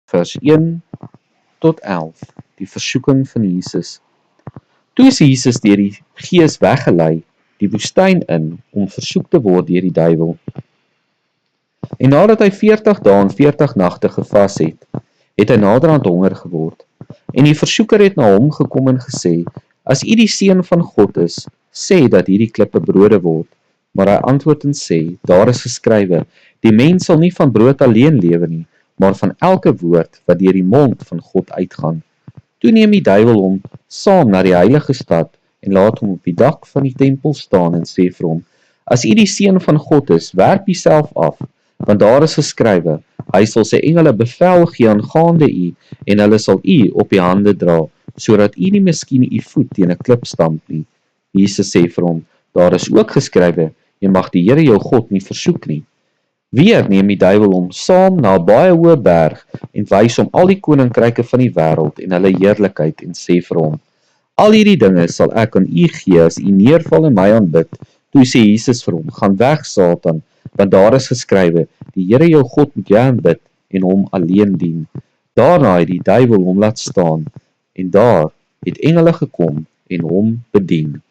vers 1 tot 11, die versoeking van Jesus. Toe is Jesus deur die Gees weggelei, die woestyn in, om versoek te word deur die duiwel. En nadat hy 40 dae en 40 nagte gevas het, het hy naderhand honger geword. En die versoeker het na hom gekom en gesê, as u die Seun van God is, sê dat hierdie klippe brode word. Maar hy antwoord en sê, daar is geskrywe, die mens sal nie van brood alleen lewe nie, maar van elke woord wat deur die mond van God uitgaan. Toe neem die duiwel hom saam na die heilige stad en laat hom op die dak van die tempel staan en sê vir hom, as u die Seun van God is, werp u self af, want daar is geskrywe, hy sal sy engele bevel gee aangaande u, en hulle sal u op die hande dra, sodat u nie miskien u voet teen 'n klip stamp nie. Jesus sê vir hom, daar is ook geskrywe, jy mag die Here jou God nie versoek nie. Weer neem die duiwel hom saam na 'n baie hoë berg en wys hom al die koninkryke van die wêreld en hulle heerlikheid en sê vir hom, al hierdie dinge sal ek aan u gee as u neerval en my aanbid. Toe sê Jesus vir hom, gaan weg Satan, want daar is geskrywe, die Here jou God moet jy aanbid en hom alleen dien. Daarna het die duiwel hom laat staan en daar het engele gekom en hom bedien.